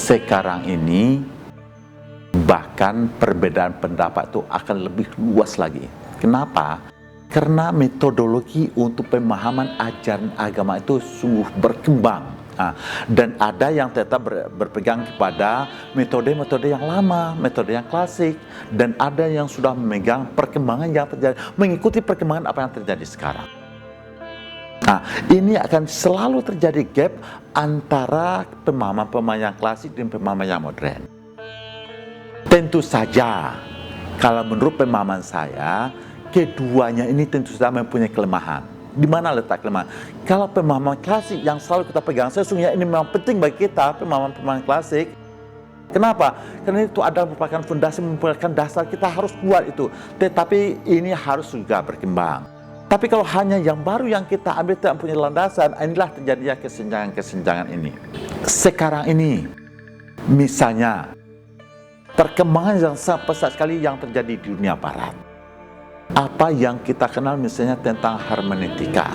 sekarang ini bahkan perbedaan pendapat itu akan lebih luas lagi. Kenapa? Karena metodologi untuk pemahaman ajaran agama itu sungguh berkembang. Dan ada yang tetap berpegang kepada metode-metode yang lama, metode yang klasik, dan ada yang sudah memegang perkembangan yang terjadi, mengikuti perkembangan apa yang terjadi sekarang. Nah, ini akan selalu terjadi gap antara pemahaman-pemahaman yang klasik dan pemahaman yang modern. Tentu saja, kalau menurut pemahaman saya, keduanya ini tentu saja mempunyai kelemahan. Di mana letak kelemahan? Kalau pemahaman klasik yang selalu kita pegang, sesungguhnya ini memang penting bagi kita, pemahaman-pemahaman klasik. Kenapa? Karena itu adalah merupakan fondasi, merupakan dasar, kita harus kuat itu. Tetapi ini harus juga berkembang. Tapi kalau hanya yang baru yang kita ambil tidak punya landasan, inilah terjadinya kesenjangan-kesenjangan ini. Sekarang ini, misalnya, perkembangan yang sangat pesat sekali yang terjadi di dunia barat. Apa yang kita kenal misalnya tentang hermeneutika.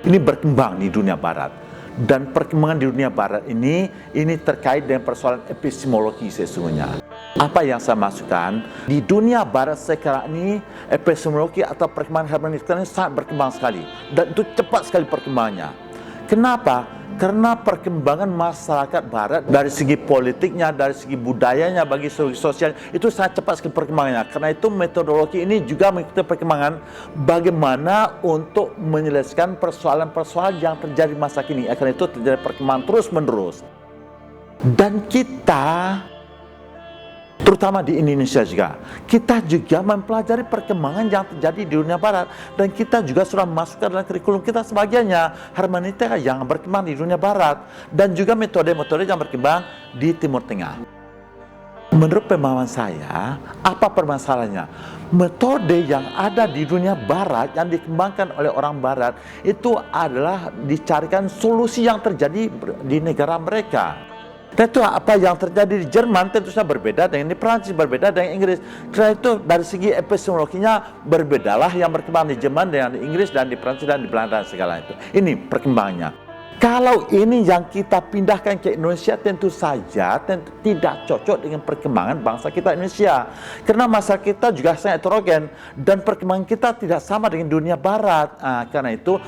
Ini berkembang di dunia barat. Dan perkembangan di dunia barat ini terkait dengan persoalan epistemologi sesungguhnya. Apa yang saya maksudkan, di dunia barat sekarang ini epistemologi atau perkembangan hermeneutika ini sangat berkembang sekali. Dan itu cepat sekali perkembangannya. Kenapa? Karena perkembangan masyarakat barat dari segi politiknya, dari segi budayanya, bagi segi sosial itu sangat cepat sekali perkembangannya. Karena itu metodologi ini juga mengikuti perkembangan bagaimana untuk menyelesaikan persoalan-persoalan yang terjadi masa kini. Karena itu terjadi perkembangan terus-menerus. Dan kita, terutama di Indonesia juga, kita juga mempelajari perkembangan yang terjadi di dunia barat, dan kita juga sudah masukkan dalam kurikulum kita sebagiannya hermeneutika yang berkembang di dunia barat dan juga metode-metode yang berkembang di Timur Tengah. Menurut pemahaman saya, apa permasalahannya? Metode yang ada di dunia barat yang dikembangkan oleh orang barat itu adalah dicarikan solusi yang terjadi di negara mereka. Dan itu apa yang terjadi di Jerman tentu saja berbeda dengan di Prancis, berbeda dengan Inggris. Karena itu dari segi epistemologinya berbedalah yang berkembang di Jerman dengan di Inggris dan di Prancis dan di Belanda dan segala itu. Ini perkembangannya. Kalau ini yang kita pindahkan ke Indonesia tentu saja tidak cocok dengan perkembangan bangsa kita Indonesia. Karena masyarakat kita juga sangat heterogen dan perkembangan kita tidak sama dengan dunia barat. Karena itu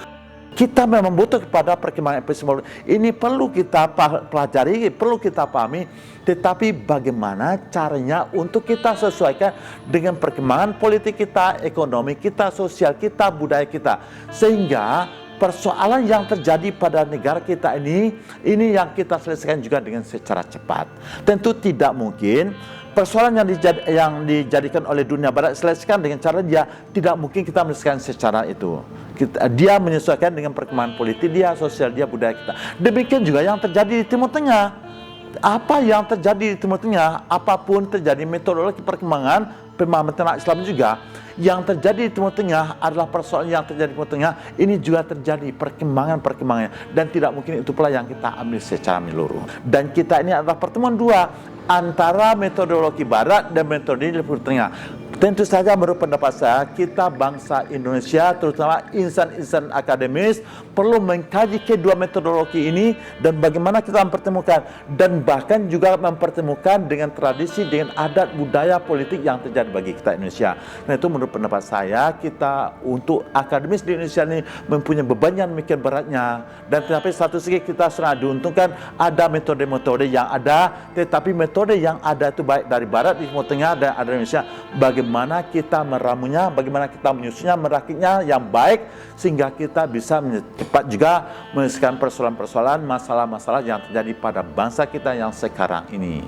kita memang butuh kepada perkembangan epistemologi. Ini perlu kita pelajari, perlu kita pahami, tetapi bagaimana caranya untuk kita sesuaikan dengan perkembangan politik kita, ekonomi kita, sosial kita, budaya kita. Sehingga persoalan yang terjadi pada negara kita ini yang kita selesaikan juga dengan secara cepat. Tentu tidak mungkin persoalan yang dijadikan oleh dunia barat selesaikan dengan cara dia, tidak mungkin kita menyelesaikan secara itu. Dia menyesuaikan dengan perkembangan politik dia, sosial dia, budaya kita. Demikian juga yang terjadi di Timur Tengah. Apa yang terjadi di Timur Tengah, apapun terjadi metodologi perkembangan pemahaman tentang Islam juga, yang terjadi di Timur Tengah adalah persoalan yang terjadi di Timur Tengah, ini juga terjadi perkembangan-perkembangannya, dan tidak mungkin itu pula yang kita ambil secara menyeluruh. Dan kita ini adalah pertemuan dua antara metodologi Barat dan metode di Timur Tengah. Tentu saja menurut pendapat saya, kita bangsa Indonesia, terutama insan-insan akademis, perlu mengkaji kedua metodologi ini dan bagaimana kita mempertemukan, dan bahkan juga mempertemukan dengan tradisi, dengan adat, budaya, politik yang terjadi bagi kita Indonesia. Nah itu menurut pendapat saya, kita untuk akademis di Indonesia ini mempunyai beban yang demikian beratnya. Dan tetapi satu segi kita sangat diuntungkan ada metode-metode yang ada, tetapi metode yang ada itu baik dari Barat, di Timur Tengah, dan ada di Indonesia. Bagaimana kita meramunya, bagaimana kita menyusunnya, merakitnya yang baik, sehingga kita bisa cepat juga menyelesaikan persoalan-persoalan, masalah-masalah yang terjadi pada bangsa kita yang sekarang ini.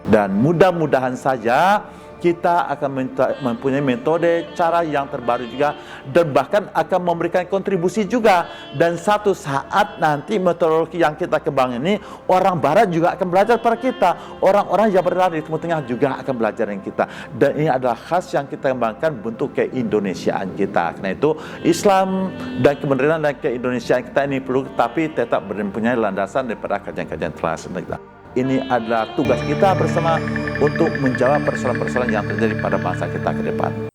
Dan mudah-mudahan saja kita akan mempunyai metode, cara yang terbaru juga, dan bahkan akan memberikan kontribusi juga. Dan satu saat nanti metodologi yang kita kembangkan ini, orang Barat juga akan belajar pada kita. Orang-orang yang berada di Timur Tengah juga akan belajar dengan kita. Dan ini adalah khas yang kita kembangkan, bentuk keindonesiaan kita. Karena itu Islam dan kebenaran dan keindonesiaan kita ini perlu, tapi tetap mempunyai landasan daripada kajian-kajian tradisional kita. Ini adalah tugas kita bersama untuk menjawab persoalan-persoalan yang terjadi pada bangsa kita ke depan.